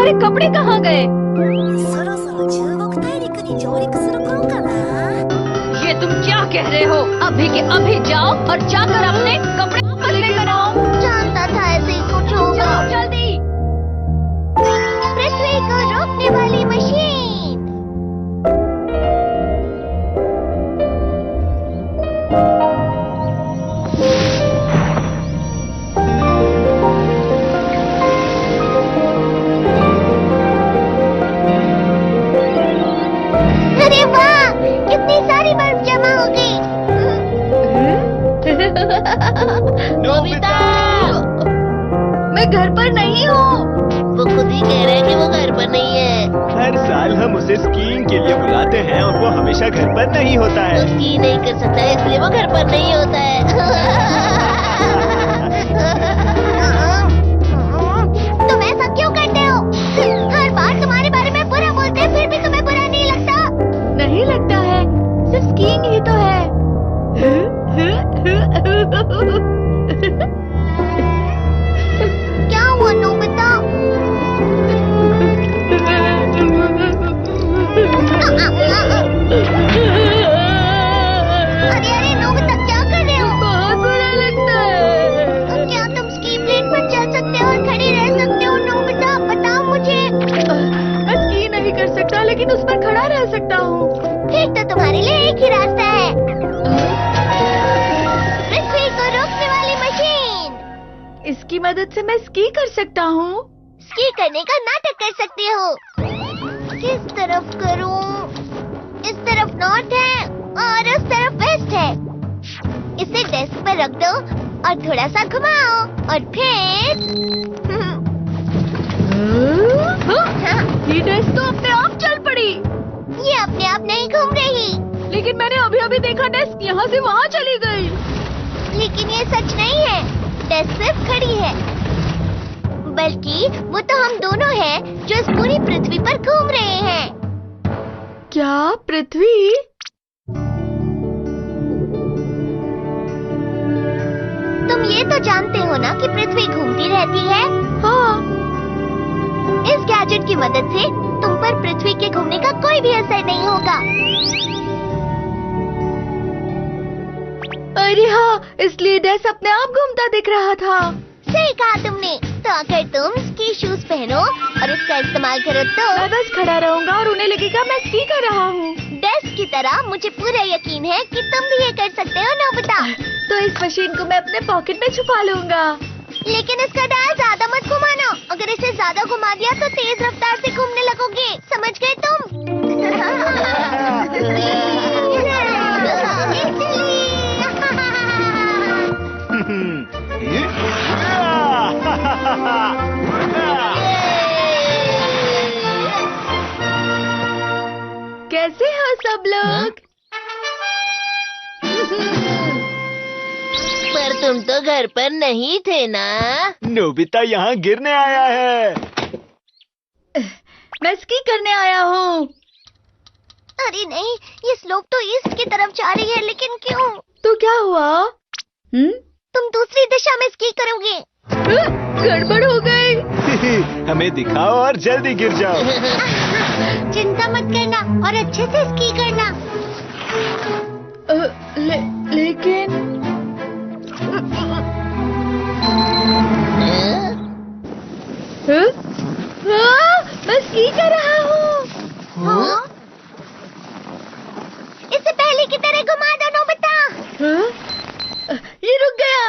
मेरे कपड़े कहाँ गए? そろそろ中国大陸に上陸する頃かな。 ये तुम क्या कह रहे हो? अभी के अभी जाओ और जाकर अपने कपड़े वापस लेकर आओ। जानता था ऐसे ही कुछ होगा। जाओ जल्दी। पृथ्वी को रोकने वाली मशीन। अरे वाह, कितनी सारी बर्फ जमा हो गई। नोबिता, मैं घर पर नहीं हूँ। वो खुद ही कह रहे हैं कि वो घर पर नहीं है। हर साल हम उसे स्कीइंग के लिए बुलाते हैं और वो हमेशा घर पर नहीं होता वो है। स्की नहीं कर सकता है, इसलिए वो घर पर नहीं होता है। तुम ऐसा क्यों करते हो? हर बार तुम्हारे बारे में बुरा बोलते हैं, फिर भी तुम्हें बुरा नहीं लगता। नहीं लगता है, सिर्फ स्कीइंग ही तो है। क्या हुआ नोबिता? अरे अरे नोबिता, क्या कर रहे हो? बहुत बुरा लगता है। क्या तुम स्की ब्लेड पर चल सकते हो और खड़ी रह सकते हो नोबिता? बताओ मुझे। मैं स्की नहीं कर सकता, लेकिन उस पर खड़ा रह सकता हूँ। ठीक तो तुम्हारे लिए एक ही रास्ता है, पृथ्वी को रोकने वाली मशीन। इसकी मदद से मैं स्की कर सकता हूँ। स्की करने का नाटक कर सकते हो। किस तरफ करूं? इस तरफ नॉर्थ है और उस तरफ वेस्ट है। इसे डेस्क पर रख दो और थोड़ा सा घुमाओ और फिर हाँ, ये ड्रेस तो अपने आप चल पड़ी। ये अपने आप नहीं घूम रही। लेकिन मैंने अभी अभी देखा डेस्क यहाँ से वहाँ चली गई। लेकिन ये सच नहीं है, डेस्क सिर्फ खड़ी है। बल्कि वो तो हम दोनों हैं जो इस पूरी पृथ्वी पर घूम रहे हैं। क्या पृथ्वी? तुम ये तो जानते हो ना कि पृथ्वी घूमती रहती है। हाँ। इस गैजेट की मदद से तुम पर पृथ्वी के घूमने का कोई भी असर नहीं होगा। अरे हाँ, इसलिए डेस्क अपने आप घूमता दिख रहा था। सही कहा तुमने। तो अगर तुम स्की शूज पहनो और इसका इस्तेमाल करो तो मैं बस खड़ा रहूंगा और उन्हें लगेगा मैं स्की कर रहा हूँ। डेस्क की तरह मुझे पूरा यकीन है कि तुम भी ये कर सकते हो नोबिता। तो इस मशीन को मैं अपने पॉकेट में छुपा लूंगा। लेकिन इसका डायल ज्यादा मत घुमाना। अगर इसे ज्यादा घुमा दिया तो तेज रफ्तार से घूमने लगोगे। समझ गए तुम? कैसे हो सब लोग? पर तुम तो घर पर नहीं थे ना। नोबिता यहाँ गिरने आया है। मैं स्की करने आया हूँ। अरे नहीं, ये स्लोप तो ईस्ट की तरफ जा रही है, लेकिन क्यों? तो क्या हुआ? तुम दूसरी दिशा में स्की करोगे। गड़बड़ हो गई। हमें दिखाओ और जल्दी गिर जाओ। चिंता मत करना और अच्छे से स्की करना। लेकिन मैं स्की कर रहा हूँ। हाँ? इससे पहले की तरह घुमा दो नोबिता। ये रुक गया।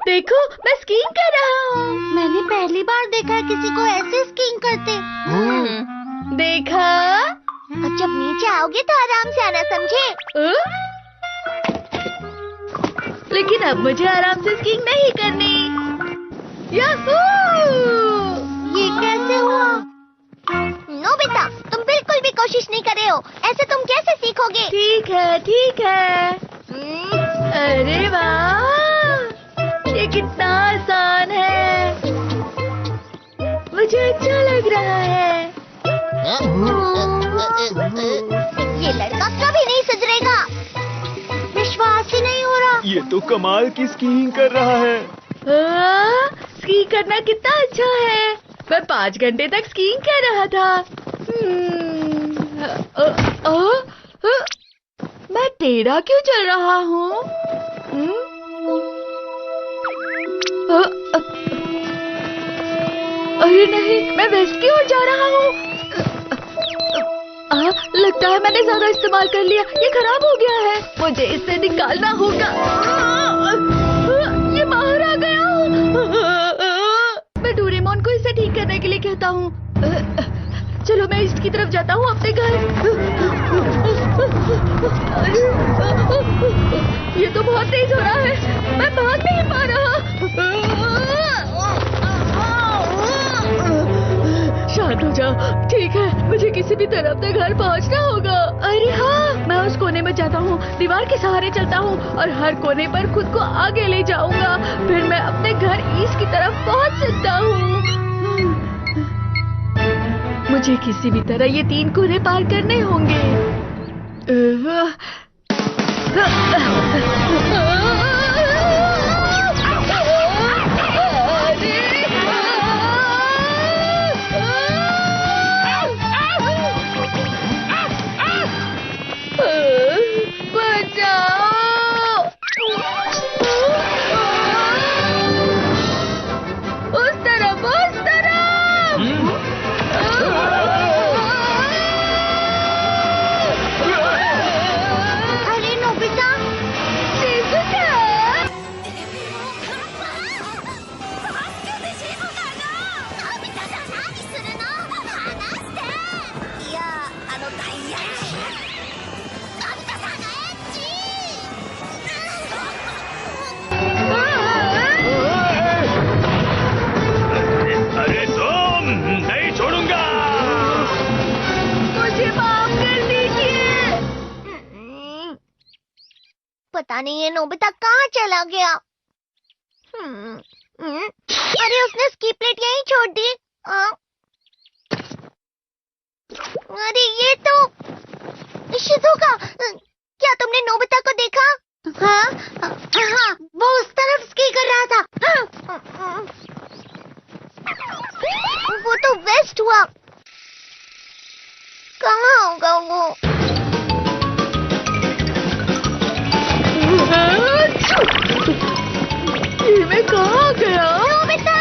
देखो, मैं स्कीइंग कर रहा हूँ। मैंने पहली बार देखा है किसी को ऐसे स्कीइंग करते। देखा? अब जब नीचे आओगे तो आराम से आना, समझे? लेकिन अब मुझे आराम से स्कीइंग नहीं करनी। याहू! ये कैसे हुआ? नोबिता, तुम बिल्कुल भी कोशिश नहीं कर रहे हो। ऐसे तुम कैसे सीखोगे? ठीक है, ठीक है। अरे वाह, ये कितना आसान है। मुझे अच्छा लग रहा है। ये लड़का कभी नहीं सुधरेगा। विश्वास ही नहीं हो रहा। ये तो कमाल की स्कीइंग कर रहा है। स्की करना कितना अच्छा है। मैं 5 घंटे तक स्कीइंग कर रहा था। मैं टेढ़ा क्यों चल रहा हूँ? अरे नहीं, मैं वेस्ट की ओर जा रहा हूँ। लगता है मैंने ज्यादा इस्तेमाल कर लिया। ये खराब हो गया है, मुझे इसे निकालना होगा। ये बाहर आ गया। मैं डोरेमोन को इसे ठीक करने के लिए कहता हूँ। चलो मैं ईस्ट की तरफ जाता हूँ, अपने घर। ये तो बहुत तेज हो रहा है, मैं भाग नहीं पा रहा। शांत हो जाओ, ठीक है। मुझे किसी भी तरह अपने घर पहुंचना होगा। अरे हाँ, मैं उस कोने में जाता हूँ, दीवार के सहारे चलता हूँ और हर कोने पर खुद को आगे ले जाऊंगा। फिर मैं अपने घर ईस्ट की तरफ पहुंच सकता हूँ। मुझे किसी भी तरह ये 3 कोने पार करने होंगे। पता नहीं ये नोबिता कहाँ चला गया। अरे उसने स्की प्लेट यहीं छोड़ दी। अरे ये तो शिज़ुका, क्या तुमने नोबिता को देखा? हाँ, हाँ, वो उस तरफ स्की कर रहा था। वो तो वेस्ट हुआ। कहाँ होगा वो? ये मैं कहाँ गया? नोबिता!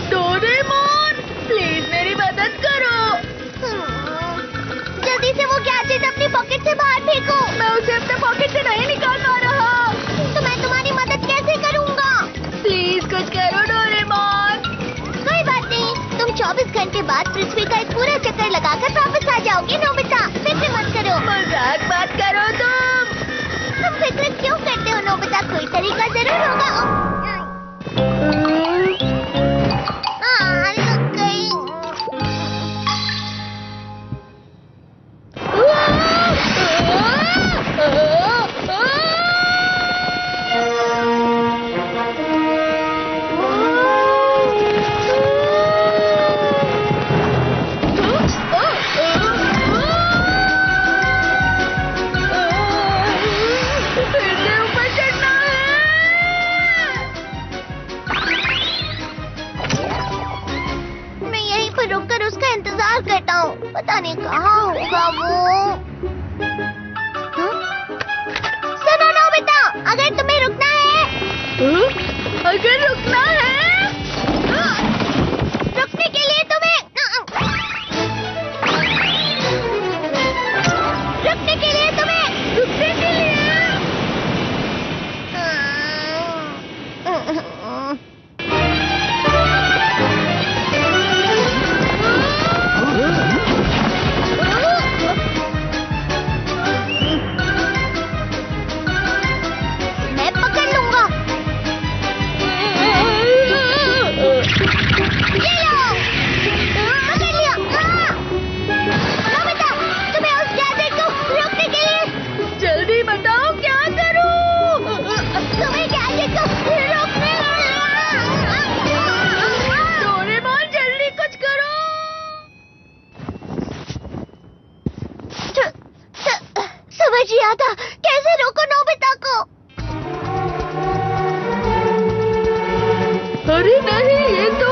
डोरेमोन, प्लीज मेरी मदद करो। जल्दी से वो गैजेट अपनी पॉकेट से बाहर फेंको। मैं उसे अपने पॉकेट से नहीं निकाल पा रहा। तो मैं तुम्हारी मदद कैसे करूँगा? प्लीज कुछ करो डोरेमोन। कोई बात नहीं, तुम 24 घंटे बाद पृथ्वी का एक पूरा चक्कर लगाकर वापस आ जाओगे नोबिता। फिक्र मत करो। मजाक मत करो तुम फिक्र क्यों करते हो नोबिता? कोई तरीका जरूर होगा। लग गई। पता नहीं कहाँ होगा वो। सुनो नोबिता, अगर तुम्हें रुकना है, अगर रुकना है, रुकने के लिए तुम्हें, रुकने के लिए तुम्हें, रुकने के लिए। था, कैसे रोको नोबिता को? अरे नहीं, ये तो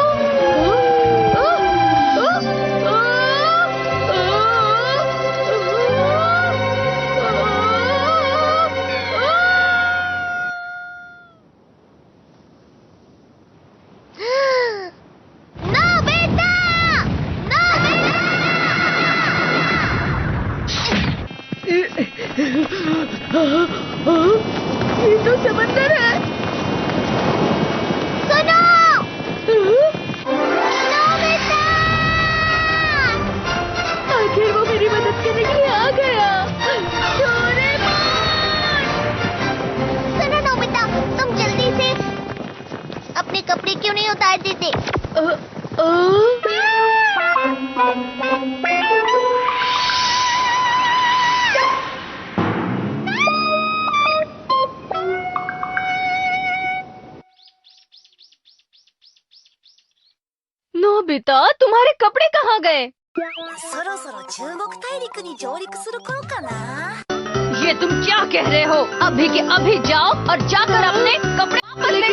ये तो समंदर है। सुनो, नोबिता! आखिर वो मेरी मदद करने के लिए आ गया। डोरेमोन! सुनो नोबिता, तुम जल्दी से अपने कपड़े क्यों नहीं उतार देते? नोबिता, तुम्हारे कपड़े कहाँ गए? そろそろ中国大陸に上陸する頃かな。 ये तुम क्या कह रहे हो? अभी के अभी जाओ और जाकर अपने कपड़े वापस ले